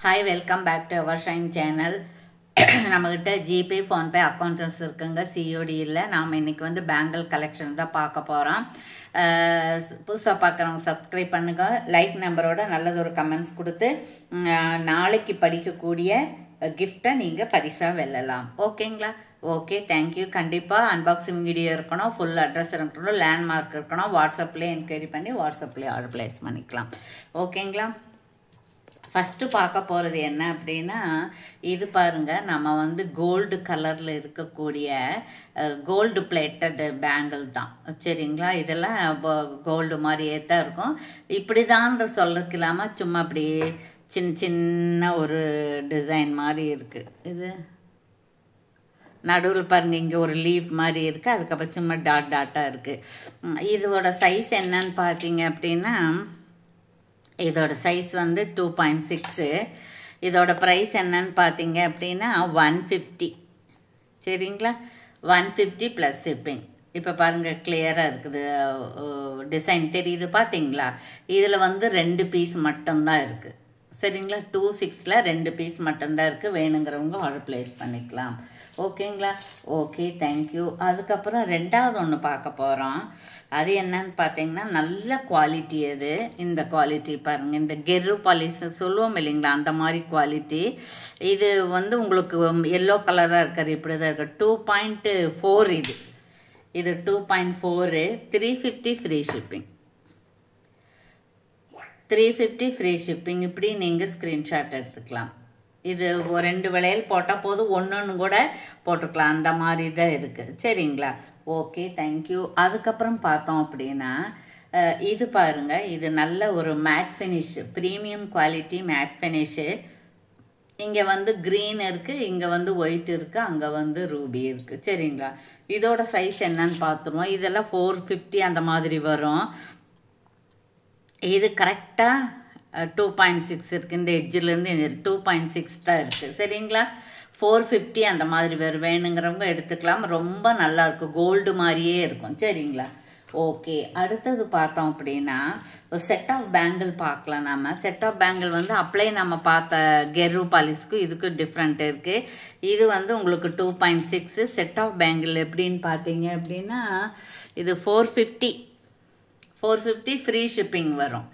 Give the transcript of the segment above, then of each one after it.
Hi, welcome back to our Shine channel. நம்மகிட்ட GPay PhonePe accounts இருக்குங்க. COD இல்லை. நாம் இன்றைக்கி வந்து பேங்கிள் கலெக்ஷன் தான் பார்க்க போகிறோம். புதுசாக பார்க்குறவங்க சப்ஸ்கிரைப் பண்ணுங்க. லைக் நம்பரோட நல்லதொரு கமெண்ட்ஸ் கொடுத்து நாளைக்கு படிக்கக்கூடிய கிஃப்டை நீங்கள் பரிசாக வெல்லலாம். ஓகேங்களா? Okay, thank you. கண்டிப்பாக அன்பாக்சிங் வீடியோ இருக்கணும், ஃபுல் அட்ரஸ் இருக்கணும், லேண்ட்மார்க் இருக்கணும். வாட்ஸ்அப்லேயே என்கொயரி பண்ணி வாட்ஸ்அப்லேயே ஆர்டர் ப்ளேஸ் பண்ணிக்கலாம். ஓகேங்களா? ஃபஸ்ட்டு பார்க்க போகிறது என்ன அப்படின்னா, இது பாருங்கள், நம்ம வந்து கோல்டு கலரில் இருக்கக்கூடிய கோல்டு பிளேட்டட் பேங்கிள் தான். சரிங்களா? இதெல்லாம் கோல்டு மாதிரியே தான் இருக்கும். இப்படி தான் சொல்கிறதுக்கு இல்லாமல் சும்மா அப்படி சின்ன சின்ன ஒரு டிசைன் மாதிரி இருக்குது. இது நடுவில் பாருங்கள், இங்கே ஒரு லீஃப் மாதிரி இருக்குது, அதுக்கப்புறம் சும்மா டாட்டாக இருக்குது. இதோட சைஸ் என்னன்னு பார்த்தீங்க அப்படின்னா, இதோட சைஸ் வந்து 2.6. இதோட ப்ரைஸ் என்னன்னு பார்த்தீங்க அப்படின்னா 150. சரிங்களா? 150 ப்ளஸ் ஷிப்பிங். இப்போ பாருங்கள், கிளியராக இருக்குது, டிசைன் தெரியுது பார்த்தீங்களா? இதில் வந்து 2 பீஸ் மட்டும்தான் இருக்குது. சரிங்களா? 26ல் 2 பீஸ் மட்டும்தான் இருக்குது. வேணுங்கிறவங்க ஆர்டர் ப்ளேஸ் பண்ணிக்கலாம். ஓகேங்களா? Okay, thank you. அதுக்கப்புறம் ரெண்டாவது ஒன்று பார்க்க போகிறோம். அது என்னன்னு பார்த்தீங்கன்னா, நல்ல குவாலிட்டி. அது இந்த குவாலிட்டி பாருங்கள், இந்த கெரு பாலிஸ் சொல்லுவோம் இல்லைங்களா, அந்த மாதிரி குவாலிட்டி. இது வந்து உங்களுக்கு எல்லோ கலராக இருக்கிறது இப்படி தான் இருக்குது. 2.4 இது 2.4. 350 ஃப்ரீ ஷிப்பிங். 350 free shipping. இப்படி நீங்கள் ஸ்க்ரீன்ஷாட் எடுத்துக்கலாம். இது 2 விலையில் போட்டால் போதும், ஒன்று கூட போட்டுக்கலாம். அந்த மாதிரி தான் இருக்குது. சரிங்களா? Okay, thank you. அதுக்கப்புறம் பார்த்தோம் அப்படின்னா, இது பாருங்கள், இது நல்ல ஒரு matte finish, premium quality mat finish. இங்கே வந்து க்ரீன் இருக்குது, இங்கே வந்து ஒயிட் இருக்குது, அங்கே வந்து ரூபி இருக்குது. சரிங்களா? இதோட சைஸ் என்னன்னு பார்த்துருவோம். இதெல்லாம் 450 அந்த மாதிரி வரும். இது கரெக்டாக 2.6 இருக்குது. இந்த எட்ஜிலேருந்து இந்த 2.6 தான் இருக்குது. சரிங்களா? 450 அந்த மாதிரி வேணுங்கிறவங்க எடுத்துக்கலாம். ரொம்ப நல்லாயிருக்கும், கோல்டு மாதிரியே இருக்கும். சரிங்களா? ஓகே. அடுத்தது பார்த்தோம் அப்படின்னா, ஒரு செட் ஆஃப் பேங்கிள் பார்க்கலாம். நம்ம செட் ஆஃப் பேங்கிள் வந்து அப்படியே நம்ம பார்த்த கெரு பாலிஸ்க்கும் இதுக்கும் டிஃப்ரெண்ட் இருக்குது. இது வந்து உங்களுக்கு 2.6. செட் ஆஃப் பேங்கிள் எப்படின்னு பார்த்தீங்க அப்படின்னா, இது 450 ஃப்ரீ ஷிப்பிங் வரும்.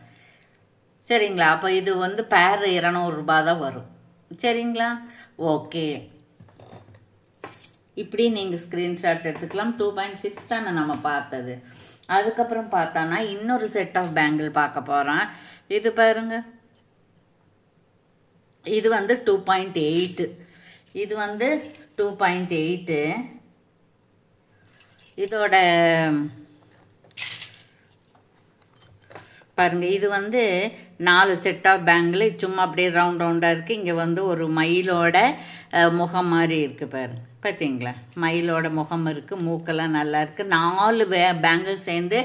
சரிங்களா? அப்போ இது வந்து பேர் 200 ரூபாய் தான் வரும். சரிங்களா? ஓகே. இப்படி நீங்கள் ஸ்க்ரீன்ஷாட் எடுத்துக்கலாம். 2.6 தானே நம்ம பார்த்தது. அதுக்கப்புறம் பார்த்தானா இன்னொரு செட் ஆஃப் பேங்கிள் பார்க்க போகிறோம். இது பாருங்க, இது வந்து 2.8. இது வந்து 2.8. இதோட பாருங்கள், இது வந்து 4 செட் ஆஃப் பேங்கிள் சும்மா அப்படியே ரவுண்டாக இருக்குது. இங்கே வந்து ஒரு மயிலோட முகம் மாதிரி இருக்குது பாருங்க. பார்த்தீங்களா? மயிலோட முகம் இருக்குது, மூக்கெல்லாம் நல்லா இருக்குது. 4 பேங்கிள் சேர்ந்து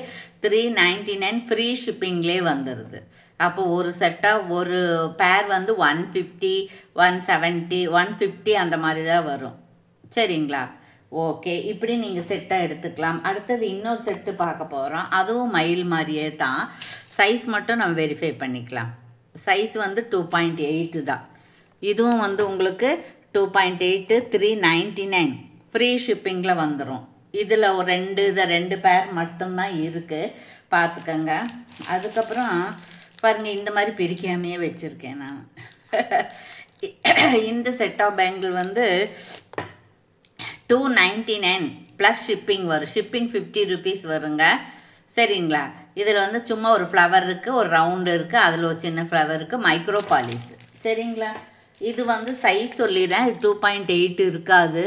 399 ஃப்ரீ ஷிப்பிங்லேயே வந்துடுது. அப்போ ஒரு செட்டாக ஒரு பேர் வந்து 150, 170, 150 அந்த மாதிரி தான் வரும். சரிங்களா? ஓகே. இப்படி நீங்கள் செட்டாக எடுத்துக்கலாம். அடுத்தது இன்னொரு செட்டு பார்க்க போகிறோம். அதுவும் மயில் மாதிரியே தான். சைஸ் மட்டும் நம்ம வெரிஃபை பண்ணிக்கலாம். சைஸ் வந்து 2.8 தான். இதுவும் வந்து உங்களுக்கு 2.8, 399 ஃப்ரீ ஷிப்பிங்கில் வந்துடும். இதில் ஒரு 2 பேர் மட்டும்தான் இருக்குது, பார்த்துக்கங்க. அதுக்கப்புறம் பாருங்கள், இந்த மாதிரி பிரிக்காமையே வச்சுருக்கேன் நான். இந்த செட் ஆஃப் பேங்கிள் வந்து 299 ப்ளஸ் ஷிப்பிங் வரும். ஷிப்பிங் 50 ரூபீஸ் வருங்க. சரிங்களா? இதில் வந்து சும்மா ஒரு ஃப்ளவர் இருக்குது, ஒரு ரவுண்டு இருக்குது, அதில் ஒரு சின்ன ஃப்ளவர் இருக்குது, மைக்ரோ பாலிஸ். சரிங்களா? இது வந்து சைஸ் சொல்லிடுறேன். 2.8 இருக்காது,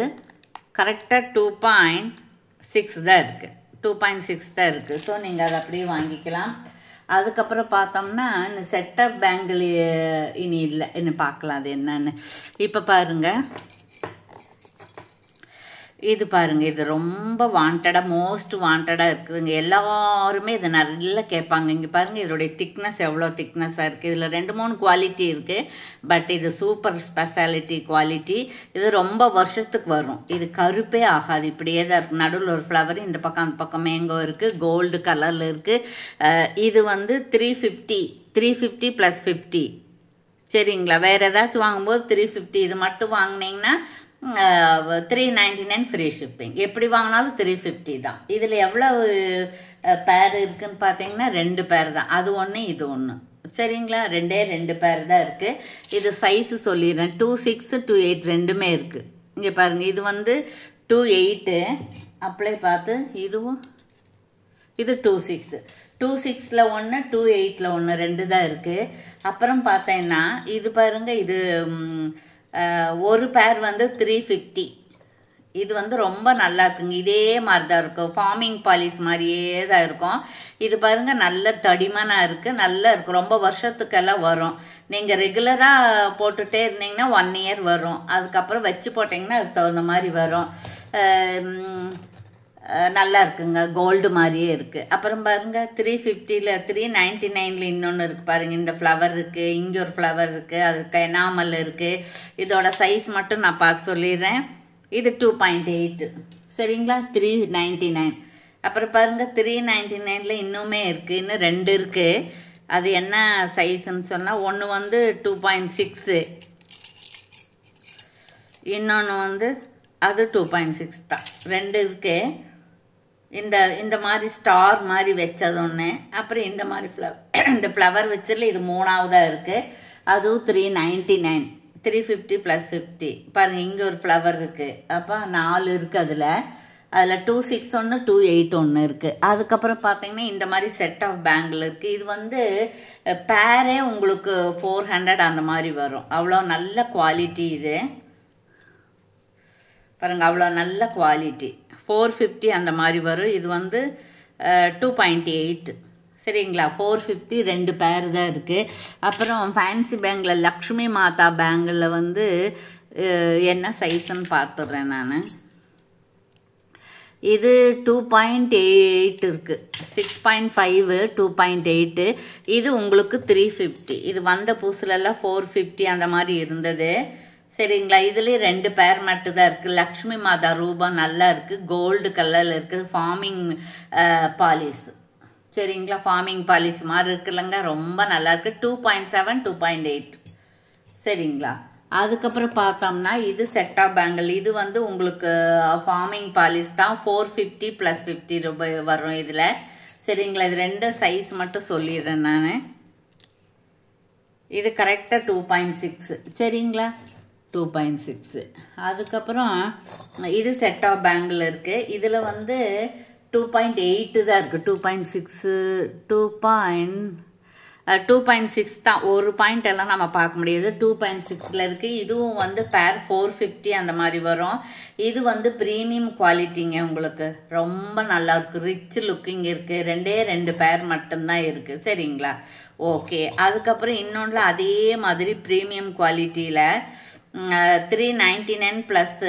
கரெக்டாக 2.6 தான் இருக்குது. 2.6 தான் இருக்குது. ஸோ நீங்கள் அதை அப்படியே வாங்கிக்கலாம். அதுக்கப்புறம் பார்த்தோம்னா, இந்த செட்டப் பேங்கிள் இனி இல்லை, இன்னும் பார்க்கலாம் அது என்னன்னு. இப்போ பாருங்கள், இது பாருங்கள், இது ரொம்ப வாண்டடாக, மோஸ்ட் வாண்டடாக இருக்குதுங்க. எல்லாருமே இதை நல்லா கேட்பாங்க. இங்கே பாருங்கள், இதோடைய திக்னஸ் எவ்வளோ திக்னஸாக இருக்குது. இதில் 2-3 குவாலிட்டி இருக்குது. பட் இது சூப்பர் ஸ்பெஷாலிட்டி குவாலிட்டி. இது ரொம்ப வருஷத்துக்கு வரும். இது கருப்பே ஆகாது, இப்படியே தான் இருக்குது. நடுவில் ஒரு ஃப்ளவர், இந்த பக்கம் அந்த பக்கம் மேங்கோ இருக்குது, கோல்டு கலரில் இருக்குது. இது வந்து 350 +50. சரிங்களா. வேறு ஏதாச்சும் வாங்கும்போது 350, இது மட்டும் வாங்கினீங்கன்னா 399 ஃப்ரீ ஷிப்பிங். எப்படி வாங்கினாலும் 350 தான். இதில் எவ்வளவு பேர் இருக்குதுன்னு பார்த்தீங்கன்னா 2 பேர் தான். அது ஒன்று இது ஒன்று. சரிங்களா, 2 பேர் தான் இருக்குது. இது சைஸு சொல்லிடுறேன். 26, 28 ரெண்டுமே இருக்குது. இங்கே பாருங்கள், இது வந்து 28 அப்ளை பார்த்து, இதுவும் இது 26. 26ல் 1, 28ல் 1 2 தான் இருக்குது. அப்புறம் பார்த்தீங்கன்னா இது பாருங்கள், இது ஒரு பேர் வந்து 350. இது வந்து ரொம்ப நல்லா இருக்குங்க. இதே மாதிரி தான் இருக்கும், ஃபார்மிங் பாலிஸ் மாதிரியே தான் இருக்கும். இது பாருங்கள் நல்ல தடிமனாக இருக்குது, நல்லா இருக்குது. ரொம்ப வருஷத்துக்கெல்லாம் வரும். நீங்கள் ரெகுலராக போட்டுகிட்டே இருந்தீங்கன்னா 1 இயர் வரும். அதுக்கப்புறம் வச்சு போட்டிங்கன்னா அதுக்கு தகுந்த மாதிரி வரும். நல்லா இருக்குங்க, கோல்டு மாதிரியே இருக்குது. அப்புறம் பாருங்கள் 350ல் 399ல் இன்னொன்று இருக்குது பாருங்கள். இந்த ஃப்ளவர் இருக்குது, இங்கே ஒரு ஃப்ளவர் இருக்குது, அதுக்கு எனாமல் இருக்குது. இதோட சைஸ் மட்டும் நான் பார்த்து சொல்லிடுறேன். இது 2.8. சரிங்களா, 399. அப்புறம் பாருங்கள் 399ல் இன்னுமே இருக்குது, இன்னும் 2 இருக்குது. அது என்ன சைஸுன்னு சொன்னால், ஒன்று வந்து 2.6, இன்னொன்று வந்து அது 2.6 தான். 2 இருக்குது. இந்த மாதிரி ஸ்டார் மாதிரி வச்சது ஒன்று, அப்புறம் இந்த மாதிரி இந்த ஃப்ளவர் வச்சதில் இது 3ஆவதாக இருக்குது. அதுவும் 399. 350 + 50. பாருங்கள், இங்கே ஒரு ஃப்ளவர் இருக்குது. அப்போ 4 இருக்குது. அதில் 26 ஒன்று, 28 ஒன்று இருக்குது. அதுக்கப்புறம் பார்த்தீங்கன்னா இந்த மாதிரி செட் ஆஃப் பேங்கிள் இருக்குது. இது வந்து பேரே உங்களுக்கு 400 அந்த மாதிரி வரும். அவ்வளோ நல்ல குவாலிட்டி இது பாருங்கள், அவ்வளோ நல்ல குவாலிட்டி. 450 அந்த மாதிரி வரும். இது வந்து 2.8. சரிங்களா, 450 2 பேர் தான் இருக்குது. அப்புறம் ஃபேன்சி பேங்கில் லக்ஷ்மி மாதா பேங்கில் வந்து என்ன சைஸுன்னு பார்த்துட்றேன் நான். இது 2.8 இருக்குது. 6.5, 2.8. இது உங்களுக்கு 350. இது வந்த புதுசுலெல்லாம் 450 அந்த மாதிரி இருந்தது. சரிங்களா, இதுலேயே 2 பேர் மட்டும் தான் இருக்குது. லக்ஷ்மி மாதா ரூபம் நல்லா இருக்குது, கோல்டு கலரில் இருக்குது. ஃபார்மிங் பாலிஸ். சரிங்களா, ஃபார்மிங் பாலிஸ் மாதிரி இருக்குல்லங்க, ரொம்ப நல்லா இருக்குது. 2.7, 2.8. சரிங்களா. அதுக்கப்புறம் பார்த்தோம்னா இது செட் ஆஃப் பேங்கிள். இது வந்து உங்களுக்கு ஃபார்மிங் பாலிஸ் தான். 450 + 50 ரூபாய் வரும் இதில். சரிங்களா, இது 2 சைஸ் மட்டும் சொல்லிடுறேன் நான். இது கரெக்டாக 2.6. சரிங்களா, 2.6. அதுக்கப்புறம் இது செட் ஆஃப் பேங்கிள் இருக்குது. இதில் வந்து 2.8 தான் இருக்குது. 2.6, 2.6 தான். ஒரு பாயிண்ட் எல்லாம் நம்ம பார்க்க முடியாது. 2.6ல் இருக்குது. இதுவும் வந்து பேர் 450 அந்த மாதிரி வரும். இது வந்து ப்ரீமியம் குவாலிட்டிங்க, உங்களுக்கு ரொம்ப நல்லா இருக்குது. ரிச் லுக்கிங் இருக்குது. 2 பேர் மட்டும்தான் இருக்குது. சரிங்களா, ஓகே. அதுக்கப்புறம் இன்னொன்று அதே மாதிரி ப்ரீமியம் குவாலிட்டியில் 399 ப்ளஸ்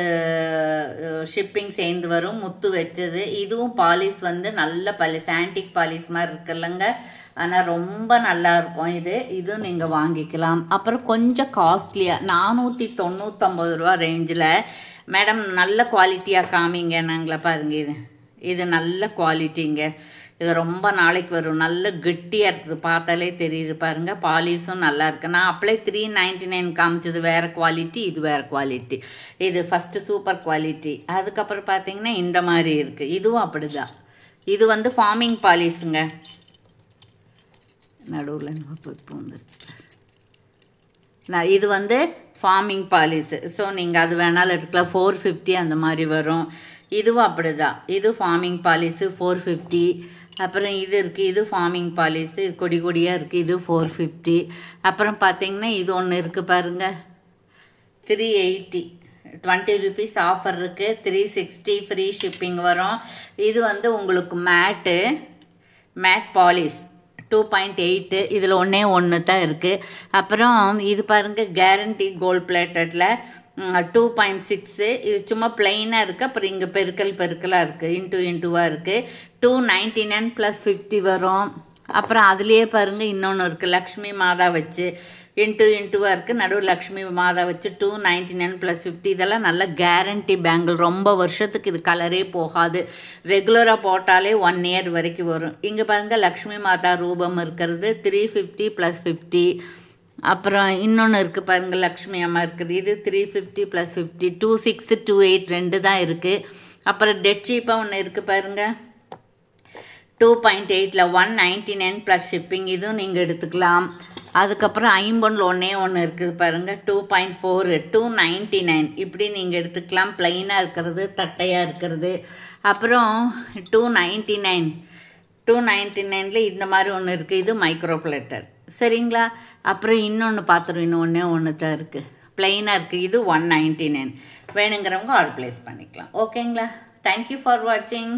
ஷிப்பிங் சேர்ந்து வரும், முத்து வச்சது. இதுவும் பாலிஸ் வந்து நல்ல பாலிஸ், ஆன்டிக் பாலிஸ் மாதிரி இருக்குல்லங்க. ஆனால் ரொம்ப நல்லா இருக்கும். இது நீங்கள் வாங்கிக்கலாம். அப்புறம் கொஞ்சம் காஸ்ட்லியாக 499 ரூபா ரேஞ்சில். மேடம் நல்ல குவாலிட்டியாக காமிங்க நாங்களே. பாருங்க, இது நல்ல குவாலிட்டிங்க. இது ரொம்ப நாளைக்கு வரும். நல்ல கெட்டியாக இருக்குது, பார்த்தாலே தெரியுது பாருங்கள். பாலிஸும் நல்லா இருக்குது. நான் அப்ளை 399 காமிச்சது வேறு குவாலிட்டி, இது வேறு குவாலிட்டி. இது ஃபஸ்ட்டு சூப்பர் குவாலிட்டி. அதுக்கப்புறம் பார்த்தீங்கன்னா இந்த மாதிரி இருக்குது. இதுவும் அப்படி தான். இது வந்து ஃபார்மிங் பாலிஸுங்க. நடுவில் இப்போ வந்துருச்சு. இது வந்து ஃபார்மிங் பாலிஸு. ஸோ நீங்கள் அது வேணாலும் எடுக்கலாம். 450 அந்த மாதிரி வரும். இதுவும் அப்படி தான். இது ஃபார்மிங் பாலிஸு 450. அப்புறம் இது இருக்குது, இது ஃபார்மிங் பாலிஸு, இது கொடி கொடியாக இருக்குது, இது 450. அப்புறம் பார்த்தீங்கன்னா இது ஒன்று இருக்குது பாருங்கள், 380. 20 ருபீஸ் ஆஃபர் இருக்குது. 360 ஃப்ரீ ஷிப்பிங் வரும். இது வந்து உங்களுக்கு மேட் பாலிஸ் 2.8. இதில் ஒன்று தான் இருக்குது. அப்புறம் இது பாருங்கள், கேரண்டி கோல்ட் பிளேட்டடில் 2.6. இது சும்மா பிளெயினாக இருக்குது. அப்புறம் இங்கே பெருக்கலாக இருக்குது, இன்ட்டுவாக இருக்குது. 299 + 50 வரும். அப்புறம் அதுலேயே பாருங்கள் இன்னொன்று இருக்குது, லக்ஷ்மி மாதா வச்சு இன்ட்டுவாக இருக்குது. நடுவில் லக்ஷ்மி மாதா வச்சு 299 + 50. இதெல்லாம் நல்ல கேரண்டி பேங்கிள். ரொம்ப வருஷத்துக்கு இது கலரே போகாது. ரெகுலராக போட்டாலே 1 இயர் வரைக்கும் வரும். இங்கே பாருங்கள் லக்ஷ்மி மாதா ரூபம் இருக்கிறது 350 + 50. அப்புறம் இன்னொன்று இருக்குது பாருங்கள், லக்ஷ்மி அம்மா இருக்குது. இது 350 + 50 2628 2 தான் இருக்குது. அப்புறம் டெட் சீப்பாக ஒன்று இருக்குது பாருங்கள், 2.8ல் 199 + ஷிப்பிங். இதுவும் நீங்கள் எடுத்துக்கலாம். அதுக்கப்புறம் ஐம்பொன்னில் ஒன்று இருக்குது பாருங்கள், 2.4 299. இப்படி நீங்கள் எடுத்துக்கலாம். ப்ளைனாக இருக்கிறது, தட்டையாக இருக்கிறது. அப்புறம் 299ல் இந்த மாதிரி ஒன்று இருக்குது. இது மைக்ரோ பிளேட்டர். சரிங்களா? அப்புறம் இன்னொன்று பாத்திரம், ஒன்று தான் இருக்குது, ப்ளைனாக இருக்குது. இது 199. வேணுங்கிறவங்க ஆர்டர் ப்ளேஸ் பண்ணிக்கலாம். ஓகேங்களா? தேங்க்யூ ஃபார் வாட்சிங்.